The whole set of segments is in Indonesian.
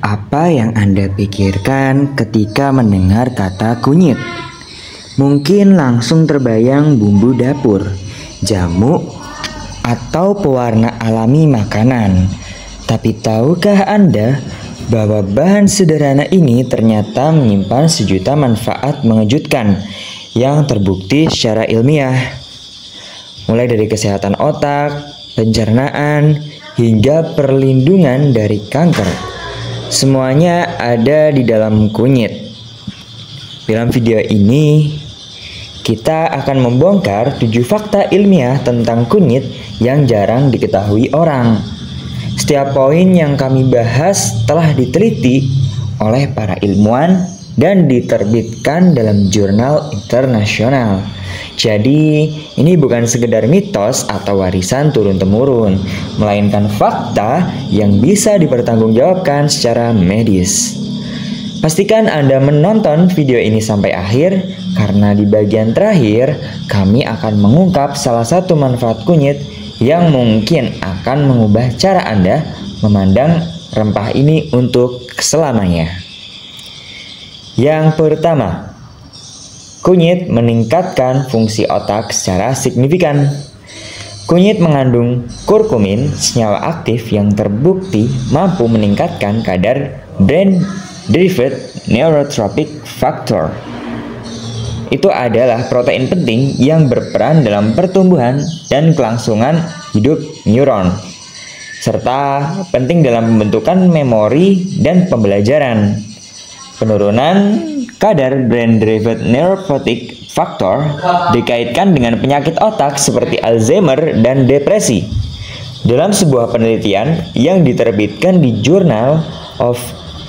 Apa yang Anda pikirkan ketika mendengar kata kunyit? Mungkin langsung terbayang bumbu dapur, jamu, atau pewarna alami makanan. Tapi tahukah Anda bahwa bahan sederhana ini ternyata menyimpan sejuta manfaat mengejutkan yang terbukti secara ilmiah? Mulai dari kesehatan otak, pencernaan, hingga perlindungan dari kanker. Semuanya ada di dalam kunyit. Dalam video ini, kita akan membongkar 7 fakta ilmiah tentang kunyit yang jarang diketahui orang. Setiap poin yang kami bahas telah diteliti oleh para ilmuwan dan diterbitkan dalam jurnal internasional. Jadi, ini bukan sekedar mitos atau warisan turun-temurun, melainkan fakta yang bisa dipertanggungjawabkan secara medis. Pastikan Anda menonton video ini sampai akhir, karena di bagian terakhir kami akan mengungkap salah satu manfaat kunyit yang mungkin akan mengubah cara Anda memandang rempah ini untuk selamanya. Yang pertama, kunyit meningkatkan fungsi otak secara signifikan. Kunyit mengandung kurkumin, senyawa aktif yang terbukti mampu meningkatkan kadar brain-derived neurotrophic factor. Itu adalah protein penting yang berperan dalam pertumbuhan dan kelangsungan hidup neuron, serta penting dalam pembentukan memori dan pembelajaran. Penurunan kadar brain-derived neurotrophic factor dikaitkan dengan penyakit otak seperti Alzheimer dan depresi. Dalam sebuah penelitian yang diterbitkan di Journal of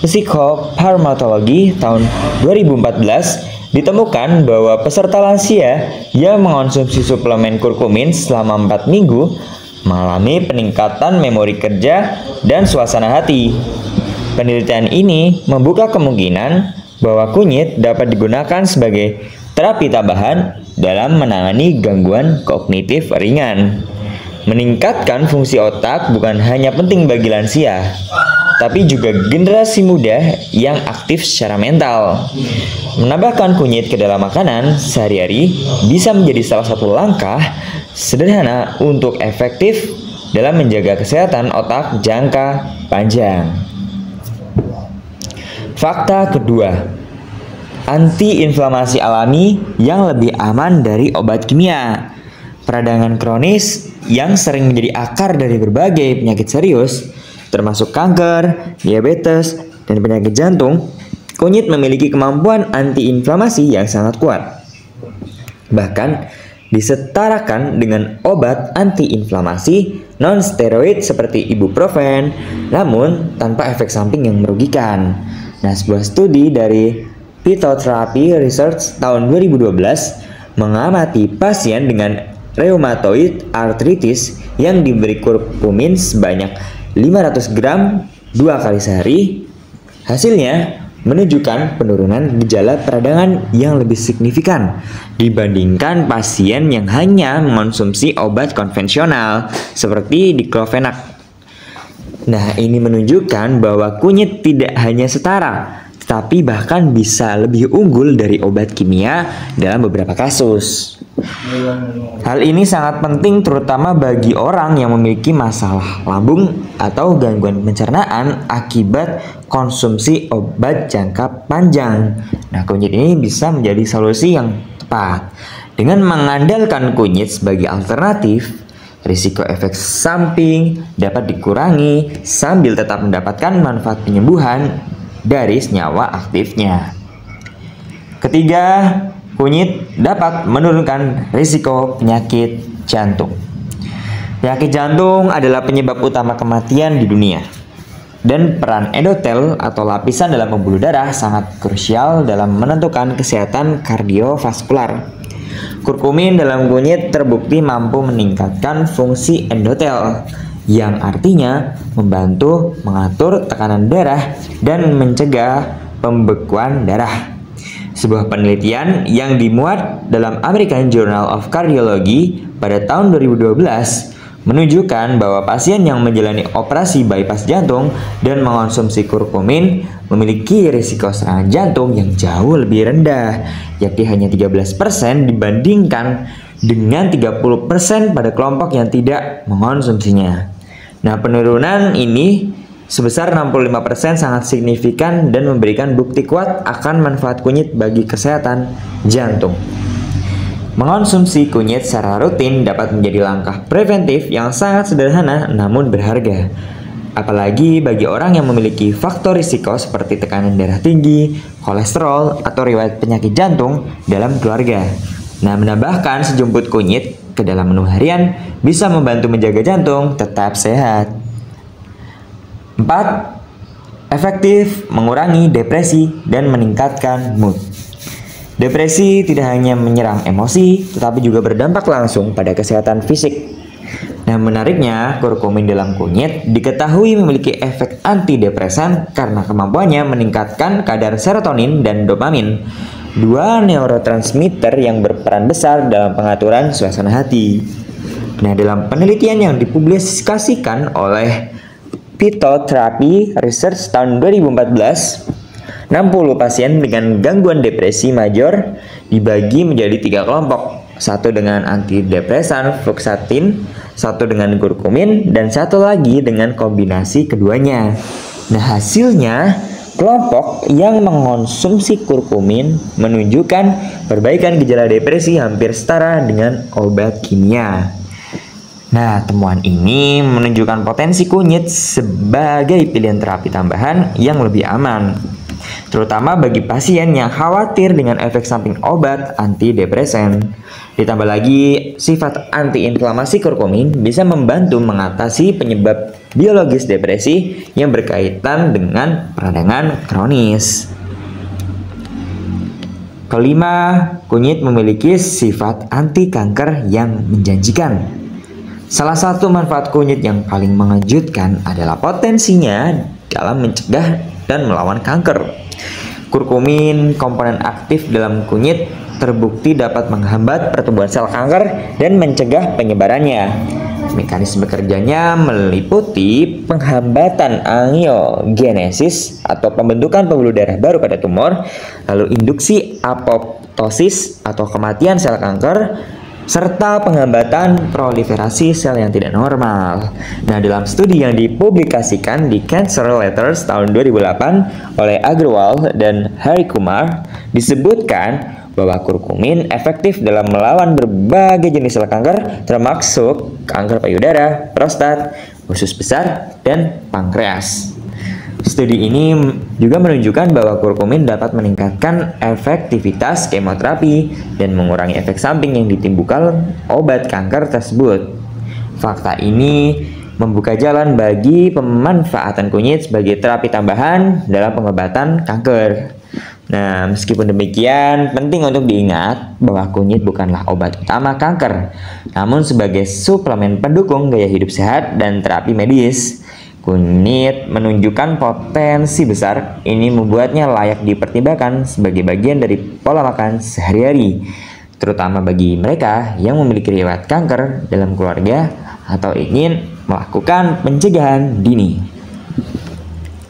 Psychopharmacology tahun 2014, ditemukan bahwa peserta lansia yang mengonsumsi suplemen kurkumin selama 4 minggu mengalami peningkatan memori kerja dan suasana hati. Penelitian ini membuka kemungkinan bahwa kunyit dapat digunakan sebagai terapi tambahan dalam menangani gangguan kognitif ringan. Meningkatkan fungsi otak bukan hanya penting bagi lansia, tapi juga generasi muda yang aktif secara mental. Menambahkan kunyit ke dalam makanan sehari-hari bisa menjadi salah satu langkah sederhana untuk efektif dalam menjaga kesehatan otak jangka panjang. Fakta kedua, antiinflamasi alami yang lebih aman dari obat kimia. Peradangan kronis yang sering menjadi akar dari berbagai penyakit serius, termasuk kanker, diabetes, dan penyakit jantung, kunyit memiliki kemampuan antiinflamasi yang sangat kuat. Bahkan disetarakan dengan obat antiinflamasi non-steroid seperti ibuprofen, namun tanpa efek samping yang merugikan. Nah, sebuah studi dari Phytotherapy Research tahun 2012 mengamati pasien dengan rheumatoid arthritis yang diberi kurkumin sebanyak 500 gram 2 kali sehari. Hasilnya menunjukkan penurunan gejala peradangan yang lebih signifikan dibandingkan pasien yang hanya mengonsumsi obat konvensional seperti diclofenac. Nah, ini menunjukkan bahwa kunyit tidak hanya setara, tetapi bahkan bisa lebih unggul dari obat kimia dalam beberapa kasus. Hal ini sangat penting terutama bagi orang yang memiliki masalah lambung atau gangguan pencernaan akibat konsumsi obat jangka panjang. Nah, kunyit ini bisa menjadi solusi yang tepat. Dengan mengandalkan kunyit sebagai alternatif, risiko efek samping dapat dikurangi sambil tetap mendapatkan manfaat penyembuhan dari senyawa aktifnya. Ketiga, kunyit dapat menurunkan risiko penyakit jantung. Penyakit jantung adalah penyebab utama kematian di dunia. Dan peran endotel atau lapisan dalam pembuluh darah sangat krusial dalam menentukan kesehatan kardiovaskular. Kurkumin dalam kunyit terbukti mampu meningkatkan fungsi endotel, yang artinya membantu mengatur tekanan darah dan mencegah pembekuan darah. Sebuah penelitian yang dimuat dalam American Journal of Cardiology pada tahun 2012 menunjukkan bahwa pasien yang menjalani operasi bypass jantung dan mengonsumsi kurkumin memiliki risiko serangan jantung yang jauh lebih rendah, yakni hanya 13% dibandingkan dengan 30% pada kelompok yang tidak mengonsumsinya. Nah, penurunan ini sebesar 65% sangat signifikan dan memberikan bukti kuat akan manfaat kunyit bagi kesehatan jantung. Mengonsumsi kunyit secara rutin dapat menjadi langkah preventif yang sangat sederhana namun berharga. Apalagi bagi orang yang memiliki faktor risiko seperti tekanan darah tinggi, kolesterol, atau riwayat penyakit jantung dalam keluarga. Nah, menambahkan sejumput kunyit ke dalam menu harian bisa membantu menjaga jantung tetap sehat. 4. Efektif mengurangi depresi dan meningkatkan mood. Depresi tidak hanya menyerang emosi, tetapi juga berdampak langsung pada kesehatan fisik. Nah, menariknya, kurkumin dalam kunyit diketahui memiliki efek antidepresan karena kemampuannya meningkatkan kadar serotonin dan dopamin, dua neurotransmitter yang berperan besar dalam pengaturan suasana hati. Nah, dalam penelitian yang dipublikasikan oleh Phytotherapy Research tahun 2014, 60 pasien dengan gangguan depresi major dibagi menjadi 3 kelompok, satu dengan antidepresan fluoxetine, satu dengan kurkumin, dan satu lagi dengan kombinasi keduanya. Nah, hasilnya kelompok yang mengonsumsi kurkumin menunjukkan perbaikan gejala depresi hampir setara dengan obat kimia. Nah, temuan ini menunjukkan potensi kunyit sebagai pilihan terapi tambahan yang lebih aman, terutama bagi pasien yang khawatir dengan efek samping obat antidepresan. Ditambah lagi, sifat antiinflamasi kurkumin bisa membantu mengatasi penyebab biologis depresi yang berkaitan dengan peradangan kronis. Kelima, kunyit memiliki sifat anti kanker yang menjanjikan. Salah satu manfaat kunyit yang paling mengejutkan adalah potensinya dalam mencegah dan melawan kanker. Kurkumin, komponen aktif dalam kunyit, terbukti dapat menghambat pertumbuhan sel kanker dan mencegah penyebarannya. Mekanisme kerjanya meliputi penghambatan angiogenesis atau pembentukan pembuluh darah baru pada tumor, lalu induksi apoptosis atau kematian sel kanker, serta penghambatan proliferasi sel yang tidak normal. Nah, dalam studi yang dipublikasikan di Cancer Letters tahun 2008 oleh Agrawal dan Hari Kumar, disebutkan bahwa kurkumin efektif dalam melawan berbagai jenis sel kanker, termasuk kanker payudara, prostat, usus besar, dan pankreas. Studi ini juga menunjukkan bahwa kurkumin dapat meningkatkan efektivitas kemoterapi dan mengurangi efek samping yang ditimbulkan obat kanker tersebut. Fakta ini membuka jalan bagi pemanfaatan kunyit sebagai terapi tambahan dalam pengobatan kanker. Nah, meskipun demikian, penting untuk diingat bahwa kunyit bukanlah obat utama kanker, namun sebagai suplemen pendukung gaya hidup sehat dan terapi medis. Kunyit menunjukkan potensi besar, ini membuatnya layak dipertimbangkan sebagai bagian dari pola makan sehari-hari, terutama bagi mereka yang memiliki riwayat kanker dalam keluarga atau ingin melakukan pencegahan dini.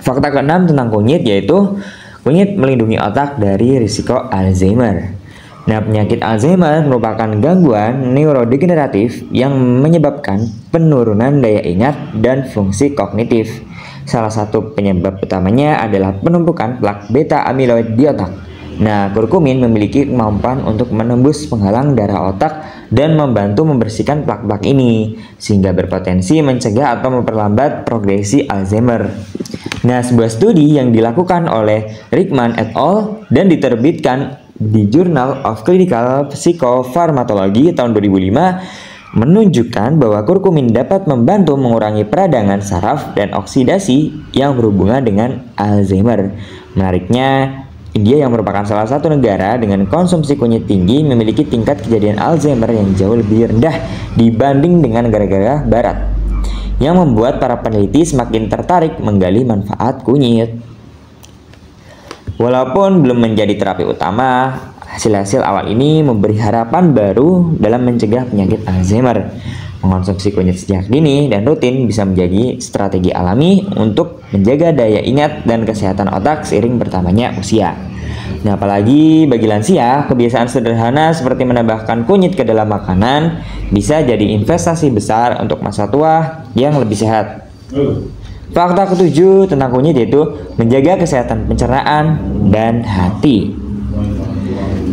Fakta keenam tentang kunyit yaitu kunyit melindungi otak dari risiko Alzheimer. Nah, penyakit Alzheimer merupakan gangguan neurodegeneratif yang menyebabkan penurunan daya ingat dan fungsi kognitif. Salah satu penyebab utamanya adalah penumpukan plak beta amiloid di otak. Nah, kurkumin memiliki kemampuan untuk menembus penghalang darah otak dan membantu membersihkan plak-plak ini, sehingga berpotensi mencegah atau memperlambat progresi Alzheimer. Nah, sebuah studi yang dilakukan oleh Rickman et al. Dan diterbitkan di Journal of Clinical Psychopharmacology tahun 2005 menunjukkan bahwa kurkumin dapat membantu mengurangi peradangan saraf dan oksidasi yang berhubungan dengan Alzheimer. Menariknya, India yang merupakan salah satu negara dengan konsumsi kunyit tinggi memiliki tingkat kejadian Alzheimer yang jauh lebih rendah dibanding dengan negara-negara barat, yang membuat para peneliti semakin tertarik menggali manfaat kunyit. Walaupun belum menjadi terapi utama, hasil-hasil awal ini memberi harapan baru dalam mencegah penyakit Alzheimer. Mengonsumsi kunyit sejak dini dan rutin bisa menjadi strategi alami untuk menjaga daya ingat dan kesehatan otak seiring bertambahnya usia. Nah, apalagi bagi lansia, kebiasaan sederhana seperti menambahkan kunyit ke dalam makanan bisa jadi investasi besar untuk masa tua yang lebih sehat. Fakta ketujuh tentang kunyit yaitu menjaga kesehatan pencernaan dan hati.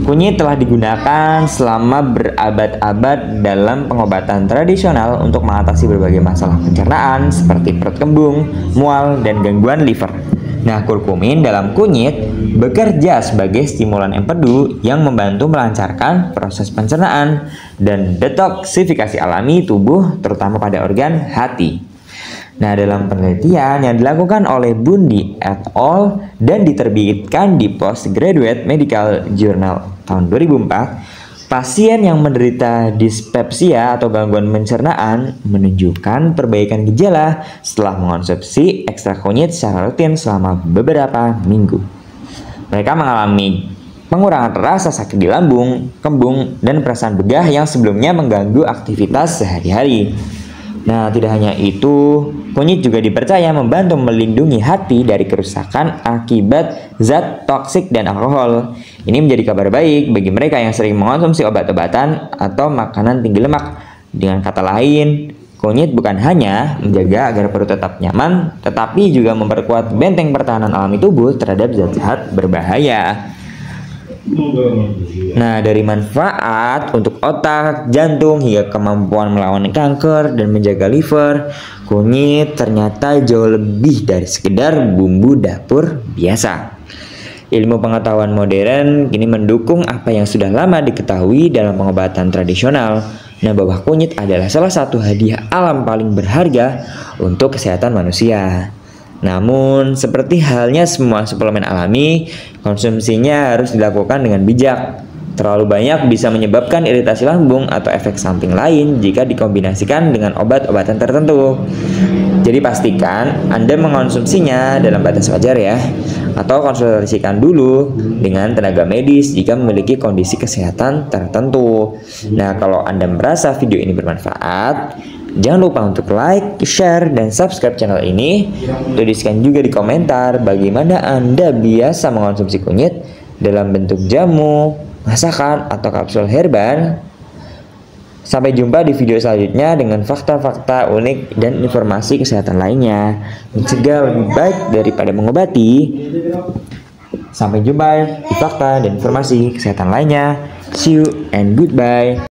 Kunyit telah digunakan selama berabad-abad dalam pengobatan tradisional untuk mengatasi berbagai masalah pencernaan seperti perut kembung, mual, dan gangguan liver. Nah, kurkumin dalam kunyit bekerja sebagai stimulan empedu yang membantu melancarkan proses pencernaan dan detoksifikasi alami tubuh terutama pada organ hati. Nah, dalam penelitian yang dilakukan oleh Bundy et al. Dan diterbitkan di Postgraduate Medical Journal tahun 2004, pasien yang menderita dispepsia atau gangguan pencernaan menunjukkan perbaikan gejala setelah mengonsumsi ekstrak kunyit secara rutin selama beberapa minggu. Mereka mengalami pengurangan rasa sakit di lambung, kembung, dan perasaan begah yang sebelumnya mengganggu aktivitas sehari-hari. Nah, tidak hanya itu, kunyit juga dipercaya membantu melindungi hati dari kerusakan akibat zat toksik dan alkohol. Ini menjadi kabar baik bagi mereka yang sering mengonsumsi obat-obatan atau makanan tinggi lemak. Dengan kata lain, kunyit bukan hanya menjaga agar perut tetap nyaman, tetapi juga memperkuat benteng pertahanan alami tubuh terhadap zat-zat berbahaya. Nah, dari manfaat untuk otak, jantung, hingga kemampuan melawan kanker dan menjaga liver, kunyit ternyata jauh lebih dari sekedar bumbu dapur biasa. Ilmu pengetahuan modern kini mendukung apa yang sudah lama diketahui dalam pengobatan tradisional. Nah, bahwa kunyit adalah salah satu hadiah alam paling berharga untuk kesehatan manusia. Namun, seperti halnya semua suplemen alami, konsumsinya harus dilakukan dengan bijak. Terlalu banyak bisa menyebabkan iritasi lambung atau efek samping lain jika dikombinasikan dengan obat-obatan tertentu. Jadi pastikan Anda mengonsumsinya dalam batas wajar ya, atau konsultasikan dulu dengan tenaga medis jika memiliki kondisi kesehatan tertentu. Nah, kalau Anda merasa video ini bermanfaat, jangan lupa untuk like, share, dan subscribe channel ini. Tuliskan juga di komentar bagaimana Anda biasa mengonsumsi kunyit dalam bentuk jamu, masakan, atau kapsul herbal. Sampai jumpa di video selanjutnya dengan fakta-fakta unik dan informasi kesehatan lainnya. Mencegah lebih baik daripada mengobati. Sampai jumpa di fakta dan informasi kesehatan lainnya. See you and goodbye.